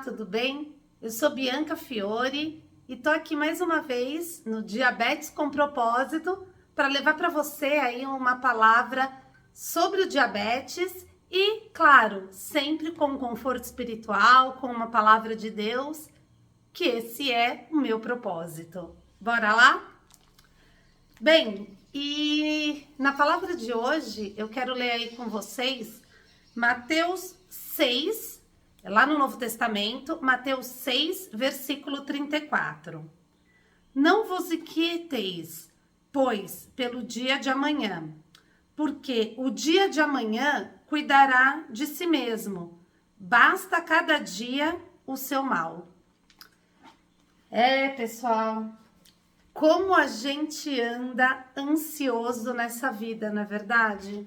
tudo bem? Eu sou Bianca Fiore e tô aqui mais uma vez no Diabetes com Propósito para levar para você aí uma palavra sobre o diabetes e, claro, sempre com conforto espiritual, com uma palavra de Deus, que esse é o meu propósito. Bora lá? Bem, e na palavra de hoje eu quero ler aí com vocês Mateus 6, lá no Novo Testamento, Mateus 6, versículo 34. Não vos inquieteis, pois, pelo dia de amanhã, porque o dia de amanhã cuidará de si mesmo. Basta cada dia o seu mal. Pessoal, como a gente anda ansioso nessa vida, não é verdade?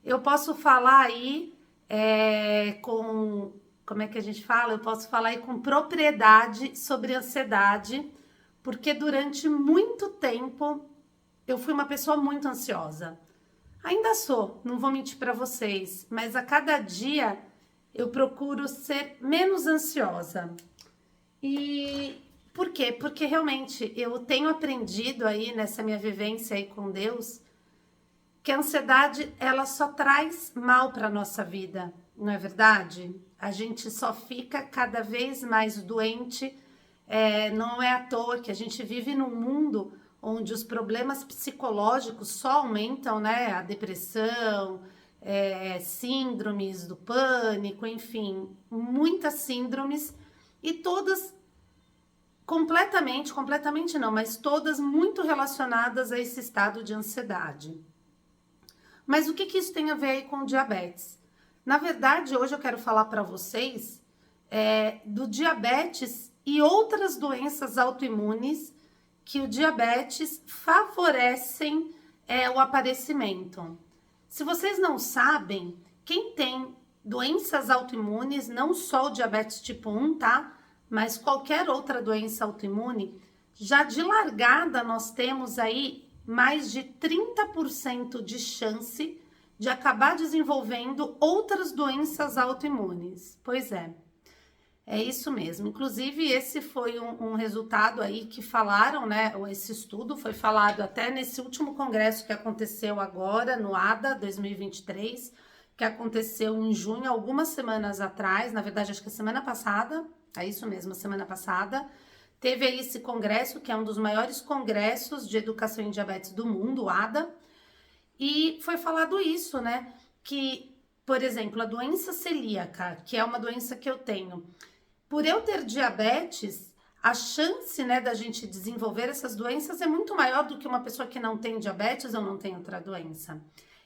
Eu posso falar aí como é que a gente fala? Eu posso falar aí com propriedade sobre ansiedade, porque durante muito tempo eu fui uma pessoa muito ansiosa. Ainda sou, não vou mentir para vocês, mas a cada dia eu procuro ser menos ansiosa. E por quê? Porque realmente eu tenho aprendido aí nessa minha vivência aí com Deus que a ansiedade ela só traz mal para nossa vida, não é verdade? A gente só fica cada vez mais doente. Não é à toa que a gente vive num mundo onde os problemas psicológicos só aumentam, né? A depressão, síndromes do pânico, enfim, muitas síndromes e todas completamente não, mas todas muito relacionadas a esse estado de ansiedade. Mas o que isso tem a ver aí com o diabetes? Na verdade, hoje eu quero falar para vocês do diabetes e outras doenças autoimunes que o diabetes favorecem o aparecimento. Se vocês não sabem, quem tem doenças autoimunes, não só o diabetes tipo 1, tá? Mas qualquer outra doença autoimune, já de largada nós temos aí mais de 30% de chance de acabar desenvolvendo outras doenças autoimunes. Pois é isso mesmo. Inclusive, esse foi um resultado aí que falaram, né? Esse estudo foi falado até nesse último congresso que aconteceu agora, no ADA 2023, que aconteceu em junho, algumas semanas atrás, na verdade, acho que a semana passada, é isso mesmo, a semana passada, teve aí esse congresso, que é um dos maiores congressos de educação em diabetes do mundo, o ADA, e foi falado isso, né? Que, por exemplo, a doença celíaca, que é uma doença que eu tenho, por eu ter diabetes, a chance, né, da gente desenvolver essas doenças é muito maior do que uma pessoa que não tem diabetes ou não tem outra doença.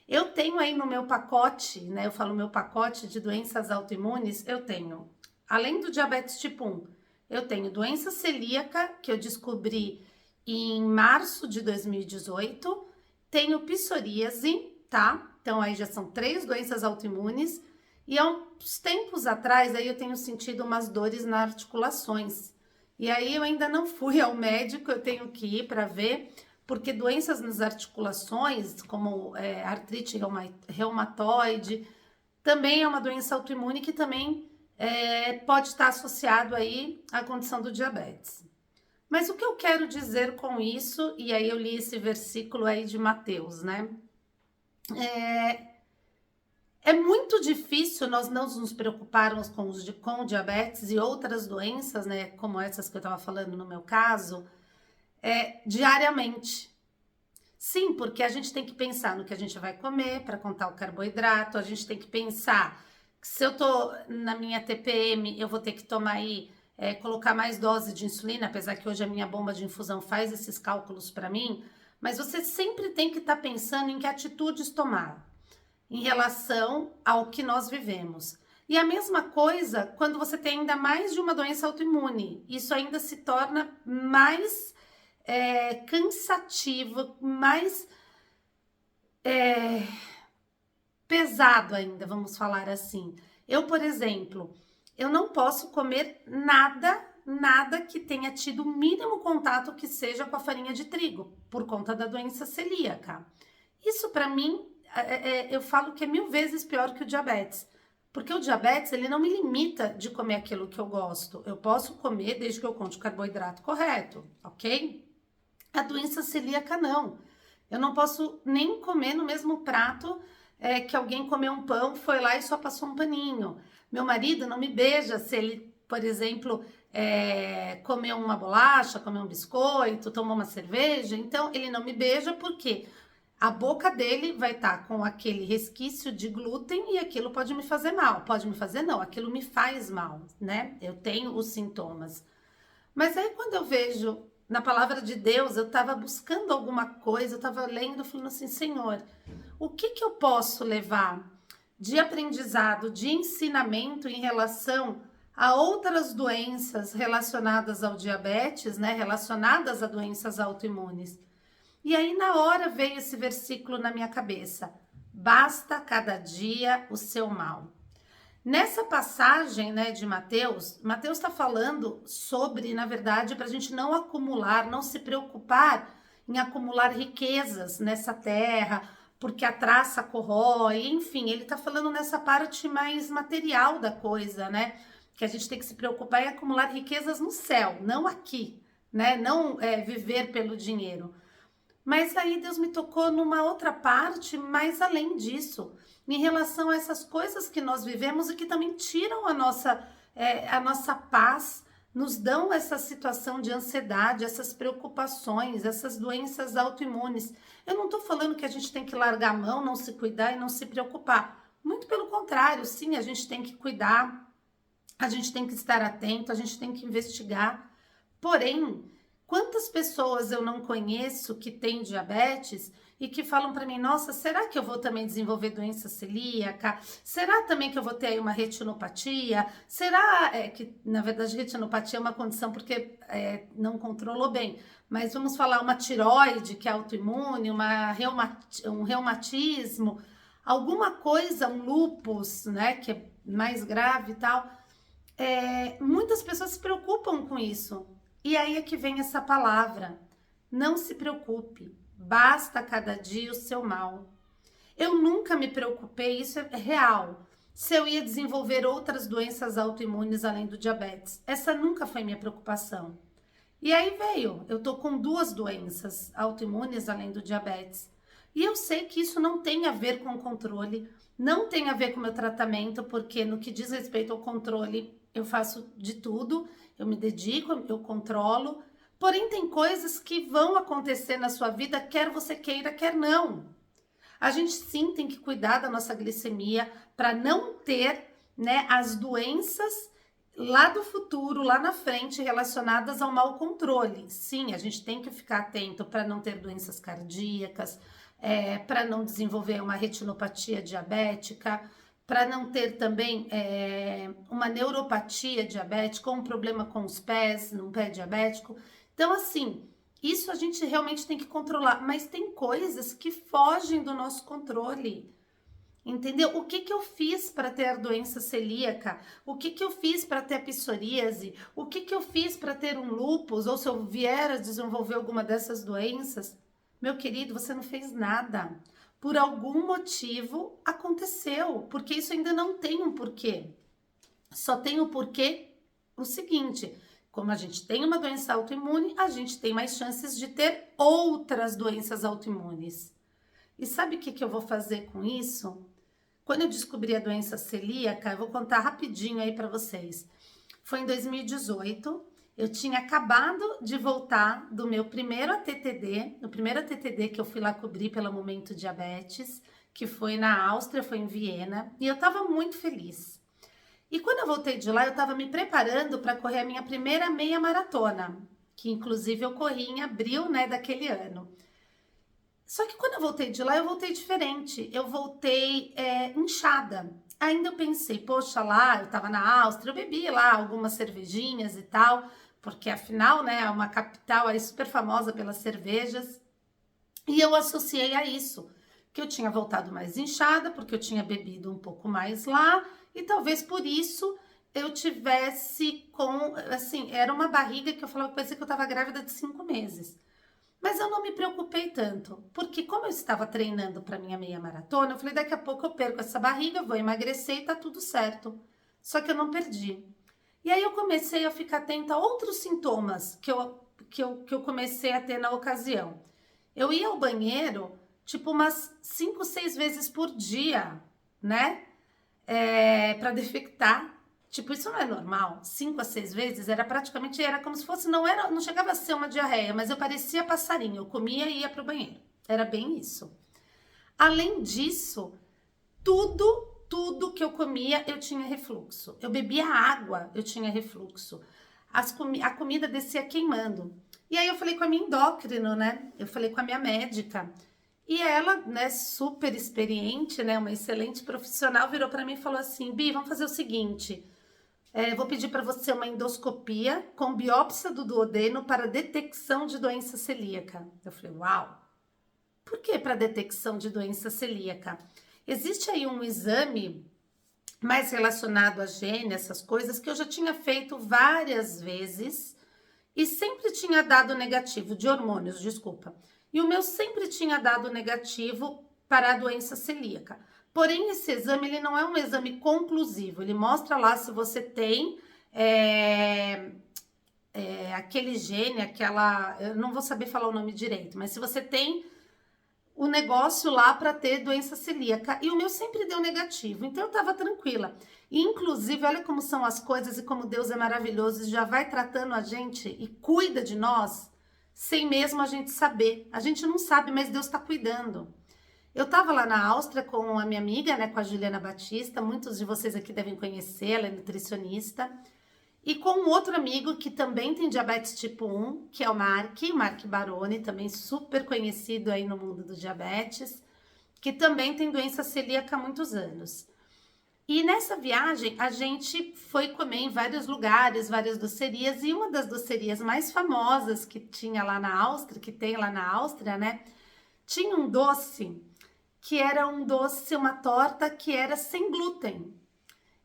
Eu tenho aí no meu pacote, né, eu falo meu pacote de doenças autoimunes, eu tenho, além do diabetes tipo 1, eu tenho doença celíaca, que eu descobri em março de 2018, tenho psoríase, tá? Então aí já são 3 doenças autoimunes, e há uns tempos atrás aí eu tenho sentido umas dores nas articulações. E aí eu ainda não fui ao médico, eu tenho que ir para ver, porque doenças nas articulações, como artrite reumatoide, também é uma doença autoimune que também pode estar associado aí à condição do diabetes. Mas o que eu quero dizer com isso, e aí eu li esse versículo aí de Mateus, né? É muito difícil nós não nos preocuparmos com o diabetes e outras doenças, né? Como essas que eu estava falando no meu caso, diariamente. Sim, porque a gente tem que pensar no que a gente vai comer para contar o carboidrato, a gente tem que pensar que se eu tô na minha TPM, eu vou ter que tomar aí, colocar mais dose de insulina, apesar que hoje a minha bomba de infusão faz esses cálculos para mim, mas você sempre tem que estar pensando em que atitudes tomar em relação ao que nós vivemos. E a mesma coisa quando você tem ainda mais de uma doença autoimune, isso ainda se torna mais cansativo, mais pesado ainda, vamos falar assim. Eu, por exemplo, eu não posso comer nada que tenha tido o mínimo contato que seja com a farinha de trigo, por conta da doença celíaca. Isso para mim, eu falo que é 1000 vezes pior que o diabetes, Porque o diabetes, ele não me limita de comer aquilo que eu gosto. Eu posso comer desde que eu conte o carboidrato correto, ok? A doença celíaca, não. Eu não posso nem comer no mesmo prato que alguém comeu um pão, foi lá e só passou um paninho. Meu marido não me beija se ele, por exemplo, comeu uma bolacha, comeu um biscoito, tomou uma cerveja. Então, ele não me beija porque a boca dele vai estar com aquele resquício de glúten e aquilo pode me fazer mal. Pode me fazer, não, aquilo me faz mal, né? Eu tenho os sintomas. Mas aí quando eu vejo na palavra de Deus, eu estava buscando alguma coisa, eu estava lendo, falando assim, Senhor, o que eu posso levar de aprendizado, de ensinamento em relação a outras doenças relacionadas ao diabetes, né? Relacionadas a doenças autoimunes. E aí, na hora, veio esse versículo na minha cabeça: basta cada dia o seu mal. Nessa passagem, né, de Mateus está falando sobre, na verdade, para a gente não acumular, não se preocupar em acumular riquezas nessa terra, porque a traça corrói, enfim, ele está falando nessa parte mais material da coisa, né? Que a gente tem que se preocupar em acumular riquezas no céu, não aqui, né? Não viver pelo dinheiro. Mas aí Deus me tocou numa outra parte, mais além disso, em relação a essas coisas que nós vivemos e que também tiram a nossa paz, nos dão essa situação de ansiedade, essas preocupações, essas doenças autoimunes. Eu não estou falando que a gente tem que largar a mão, não se cuidar e não se preocupar. Muito pelo contrário, sim, a gente tem que cuidar, a gente tem que estar atento, a gente tem que investigar. Porém, quantas pessoas eu não conheço que têm diabetes e que falam para mim, nossa, será que eu vou também desenvolver doença celíaca? Será também que eu vou ter aí uma retinopatia? Será que, na verdade, retinopatia é uma condição porque não controlou bem, mas vamos falar uma tireoide que é autoimune, um reumatismo, alguma coisa, um lúpus, né, que é mais grave e tal. Muitas pessoas se preocupam com isso. E aí é que vem essa palavra: não se preocupe, basta cada dia o seu mal. Eu nunca me preocupei, isso é real, se eu ia desenvolver outras doenças autoimunes além do diabetes. Essa nunca foi minha preocupação. E aí veio, eu tô com 2 doenças autoimunes além do diabetes. E eu sei que isso não tem a ver com controle, não tem a ver com o meu tratamento, porque no que diz respeito ao controle, eu faço de tudo, eu me dedico, eu controlo. Porém, tem coisas que vão acontecer na sua vida, quer você queira, quer não. A gente sim tem que cuidar da nossa glicemia para não ter, né, as doenças lá do futuro, lá na frente, relacionadas ao mau controle. Sim, a gente tem que ficar atento para não ter doenças cardíacas, para não desenvolver uma retinopatia diabética, para não ter também uma neuropatia diabética, ou um problema com os pés, num pé diabético. Então, assim, isso a gente realmente tem que controlar, mas tem coisas que fogem do nosso controle. Entendeu? O que eu fiz para ter a doença celíaca? O que eu fiz para ter a psoríase? O que eu fiz para ter um lúpus? Ou se eu vier a desenvolver alguma dessas doenças? Meu querido, você não fez nada. Por algum motivo aconteceu, porque isso ainda não tem um porquê. Só tem o porquê o seguinte: como a gente tem uma doença autoimune, a gente tem mais chances de ter outras doenças autoimunes. E sabe o que eu vou fazer com isso? Quando eu descobri a doença celíaca, eu vou contar rapidinho aí para vocês. Foi em 2018, eu tinha acabado de voltar do meu primeiro ATTD, no primeiro ATTD que eu fui lá cobrir pela Momento Diabetes, que foi na Áustria, foi em Viena, e eu estava muito feliz. E quando eu voltei de lá, eu estava me preparando para correr a minha primeira meia maratona, que inclusive eu corri em abril, né, daquele ano. Só que quando eu voltei de lá, eu voltei diferente. Eu voltei inchada. Ainda eu pensei, poxa, lá, eu tava na Áustria, eu bebi lá algumas cervejinhas e tal, porque afinal, né, é uma capital aí super famosa pelas cervejas. E eu associei a isso, que eu tinha voltado mais inchada, porque eu tinha bebido um pouco mais lá, e talvez por isso eu tivesse com, assim, era uma barriga que eu falava, parecia que eu tava grávida de 5 meses. Mas eu não me preocupei tanto, porque como eu estava treinando para minha meia maratona, eu falei, daqui a pouco eu perco essa barriga, vou emagrecer e tá tudo certo. Só que eu não perdi. E aí eu comecei a ficar atenta a outros sintomas que eu comecei a ter na ocasião. Eu ia ao banheiro, tipo, umas 5, 6 vezes por dia, né? Para defectar. Tipo, isso não é normal. 5 a 6 vezes era praticamente, era como se fosse, não chegava a ser uma diarreia, mas eu parecia passarinho. Eu comia e ia pro banheiro. Era bem isso. Além disso, tudo que eu comia, eu tinha refluxo. Eu bebia água, eu tinha refluxo. A comida descia queimando. E aí eu falei com a minha endócrino, né? Eu falei com a minha médica. E ela, né, super experiente, né, uma excelente profissional, virou para mim e falou assim: Bi, vamos fazer o seguinte. Vou pedir para você uma endoscopia com biópsia do duodeno para detecção de doença celíaca. Eu falei, uau! Por que para detecção de doença celíaca? Existe aí um exame mais relacionado a gene, essas coisas, que eu já tinha feito várias vezes e sempre tinha dado negativo, de hormônios, desculpa. E o meu sempre tinha dado negativo para a doença celíaca. Porém, esse exame ele não é um exame conclusivo, ele mostra lá se você tem aquele gene, eu não vou saber falar o nome direito, mas se você tem o negócio lá para ter doença celíaca. E o meu sempre deu negativo, então eu tava tranquila. E, inclusive, olha como são as coisas e como Deus é maravilhoso e já vai tratando a gente e cuida de nós sem mesmo a gente saber. A gente não sabe, mas Deus está cuidando. Eu tava lá na Áustria com a minha amiga, né, com a Juliana Batista, muitos de vocês aqui devem conhecer, ela é nutricionista. E com um outro amigo que também tem diabetes tipo 1, que é o Mark Baroni, também super conhecido aí no mundo do diabetes, que também tem doença celíaca há muitos anos. E nessa viagem a gente foi comer em vários lugares, várias docerias, e uma das docerias mais famosas que tinha lá na Áustria, que tem lá na Áustria, né, tinha um doce que era um doce, uma torta que era sem glúten.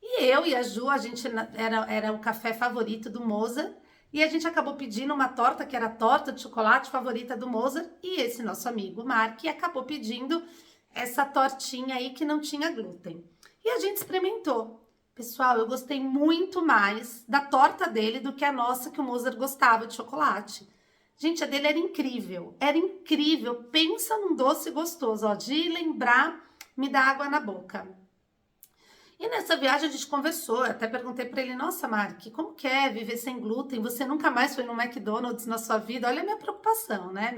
E eu e a Ju, a gente era o café favorito do Mozart, e a gente acabou pedindo uma torta que era a torta de chocolate favorita do Mozart, e esse nosso amigo Mark acabou pedindo essa tortinha aí que não tinha glúten. E a gente experimentou. Pessoal, eu gostei muito mais da torta dele do que a nossa que o Mozart gostava de chocolate. Gente, a dele era incrível, era incrível. Pensa num doce gostoso, ó, de lembrar, me dá água na boca. E nessa viagem a gente conversou, eu até perguntei para ele, nossa, Mark, como que é viver sem glúten? Você nunca mais foi no McDonald's na sua vida? Olha a minha preocupação, né?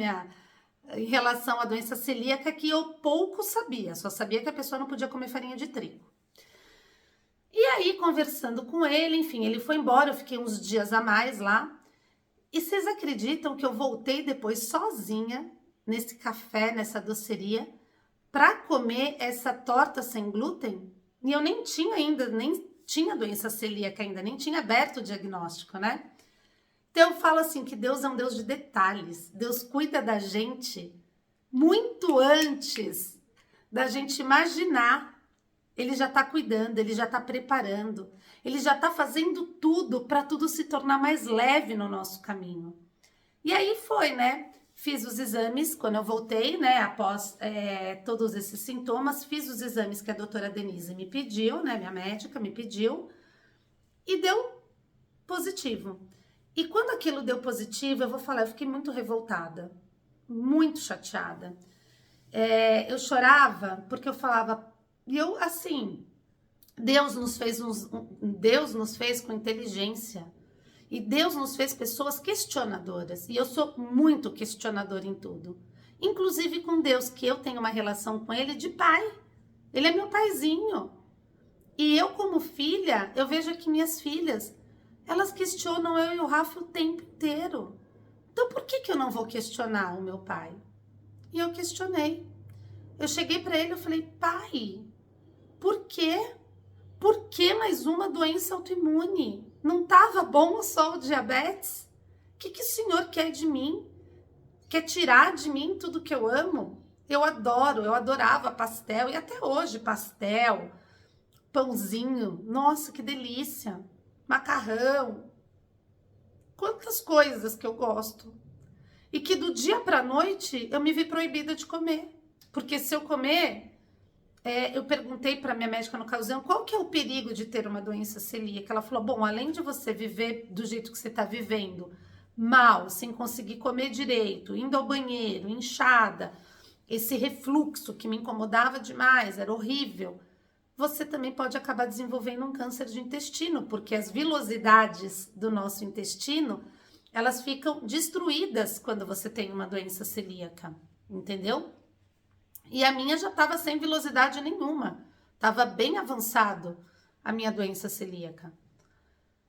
Em relação à doença celíaca, que eu pouco sabia, só sabia que a pessoa não podia comer farinha de trigo. E aí, conversando com ele, enfim, ele foi embora, eu fiquei uns dias a mais lá. E vocês acreditam que eu voltei depois sozinha, nesse café, nessa doceria, para comer essa torta sem glúten? E eu nem tinha doença celíaca ainda, nem tinha aberto o diagnóstico, né? Então eu falo assim que Deus é um Deus de detalhes. Deus cuida da gente muito antes da gente imaginar. Ele já está cuidando, ele já está preparando, ele já está fazendo tudo para tudo se tornar mais leve no nosso caminho. E aí foi, né? Fiz os exames, quando eu voltei, né, após todos esses sintomas, fiz os exames que a doutora Denise me pediu, né, minha médica me pediu, e deu positivo. E quando aquilo deu positivo, eu vou falar, eu fiquei muito revoltada, muito chateada. Eu chorava porque eu falava, e eu, assim, Deus nos fez com inteligência. E Deus nos fez pessoas questionadoras. E eu sou muito questionadora em tudo. Inclusive com Deus, que eu tenho uma relação com Ele de pai. Ele é meu paizinho. E eu, como filha, eu vejo aqui minhas filhas, elas questionam eu e o Rafa o tempo inteiro. Então por que eu não vou questionar o meu pai? E eu questionei. Eu cheguei para ele e falei, pai, por quê? Por que mais uma doença autoimune? Não estava bom só o diabetes? O que o senhor quer de mim? Quer tirar de mim tudo que eu amo? Eu adorava pastel, e até hoje pastel, pãozinho, nossa, que delícia, macarrão, quantas coisas que eu gosto. e que do dia para a noite eu me vi proibida de comer. Porque se eu comer, eu perguntei para minha médica no ocasião qual que é o perigo de ter uma doença celíaca. Ela falou, bom, além de você viver do jeito que você está vivendo, mal, sem conseguir comer direito, indo ao banheiro, inchada, esse refluxo que me incomodava demais, era horrível, você também pode acabar desenvolvendo um câncer de intestino, porque as vilosidades do nosso intestino, elas ficam destruídas quando você tem uma doença celíaca, entendeu? E a minha já estava sem vilosidade nenhuma, estava bem avançado a minha doença celíaca.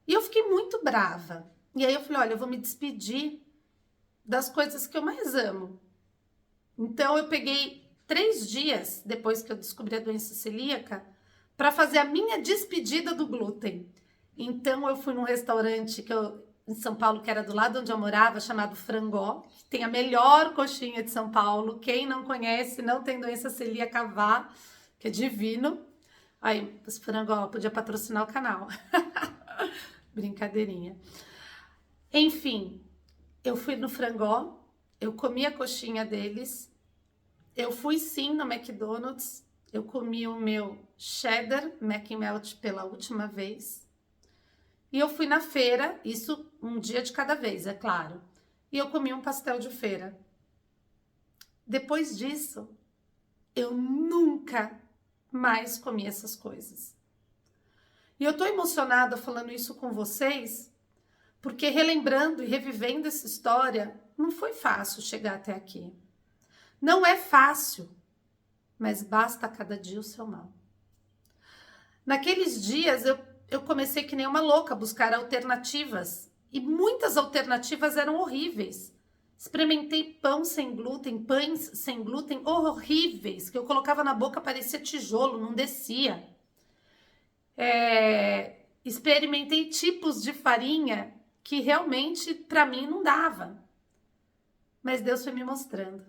E eu fiquei muito brava. E aí eu falei, olha, eu vou me despedir das coisas que eu mais amo. Então eu peguei 3 dias depois que eu descobri a doença celíaca para fazer a minha despedida do glúten. Então eu fui num restaurante em São Paulo, que era do lado onde eu morava, chamado Frangó, que tem a melhor coxinha de São Paulo. Quem não conhece, não tem doença celíaca, vá, que é divino. Aí, os Frangó, podia patrocinar o canal. Brincadeirinha. Enfim, eu fui no Frangó, eu comi a coxinha deles, eu fui sim no McDonald's, eu comi o meu cheddar McMelt pela última vez. E eu fui na feira, isso um dia de cada vez, é claro. E eu comi um pastel de feira. Depois disso, eu nunca mais comi essas coisas. E eu tô emocionada falando isso com vocês, porque relembrando e revivendo essa história, não foi fácil chegar até aqui. Não é fácil, mas basta cada dia o seu mal. Naqueles dias, eu comecei que nem uma louca a buscar alternativas. E muitas alternativas eram horríveis. Experimentei pão sem glúten, pães sem glúten horríveis, que eu colocava na boca, parecia tijolo, não descia. Experimentei tipos de farinha que realmente para mim não dava. Mas Deus foi me mostrando.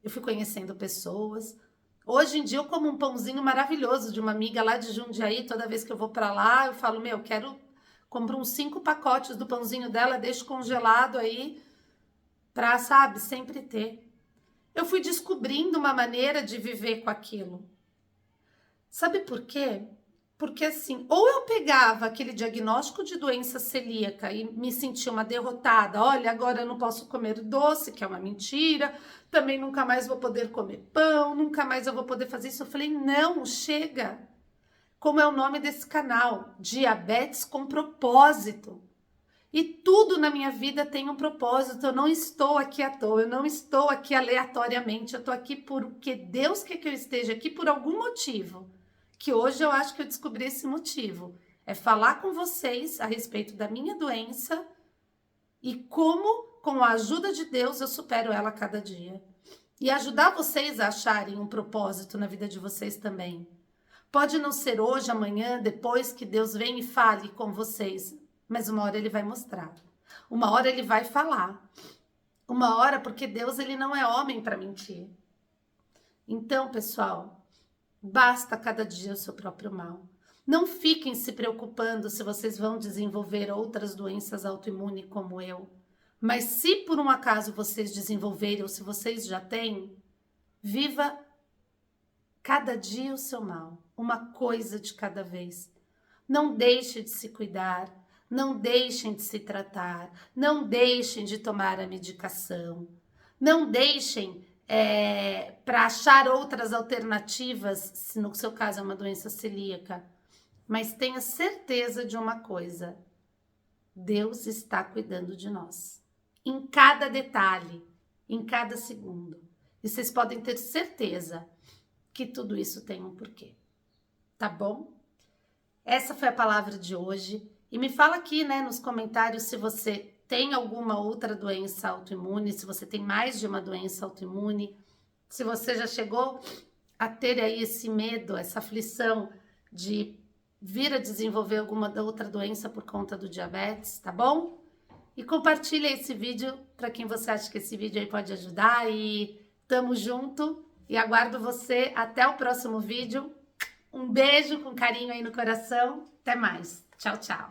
Eu fui conhecendo pessoas. Hoje em dia eu como um pãozinho maravilhoso de uma amiga lá de Jundiaí. Toda vez que eu vou para lá, eu falo, compro uns 5 pacotes do pãozinho dela, deixo congelado aí pra, sabe, sempre ter. Eu fui descobrindo uma maneira de viver com aquilo. Sabe por quê? Porque assim, ou eu pegava aquele diagnóstico de doença celíaca e me sentia uma derrotada. Olha, agora eu não posso comer doce, que é uma mentira. Também nunca mais vou poder comer pão, nunca mais eu vou poder fazer isso. Eu falei, não, chega. Como é o nome desse canal? Diabetes com propósito. E tudo na minha vida tem um propósito. Eu não estou aqui à toa, eu não estou aqui aleatoriamente. Eu estou aqui porque Deus quer que eu esteja aqui por algum motivo. Que hoje eu acho que eu descobri esse motivo. É falar com vocês a respeito da minha doença e como, com a ajuda de Deus, eu supero ela a cada dia. E ajudar vocês a acharem um propósito na vida de vocês também. Pode não ser hoje, amanhã, depois que Deus vem e fale com vocês, mas uma hora Ele vai mostrar. Uma hora Ele vai falar. Uma hora, porque Deus ele não é homem para mentir. Então, pessoal, basta cada dia o seu próprio mal. Não fiquem se preocupando se vocês vão desenvolver outras doenças autoimunes como eu. Mas se por um acaso vocês desenvolverem ou se vocês já têm, viva cada dia o seu mal. Uma coisa de cada vez. Não deixe de se cuidar. Não deixem de se tratar. Não deixem de tomar a medicação. Não deixem para achar outras alternativas, se no seu caso é uma doença celíaca. Mas tenha certeza de uma coisa: Deus está cuidando de nós. Em cada detalhe, em cada segundo. E vocês podem ter certeza que tudo isso tem um porquê. Tá bom? Essa foi a palavra de hoje. E me fala aqui, né, nos comentários se você tem alguma outra doença autoimune, se você tem mais de uma doença autoimune, se você já chegou a ter aí esse medo, essa aflição de vir a desenvolver alguma outra doença por conta do diabetes, tá bom? E compartilha esse vídeo para quem você acha que esse vídeo aí pode ajudar e tamo junto e aguardo você até o próximo vídeo. Um beijo com carinho aí no coração. Até mais. Tchau, tchau.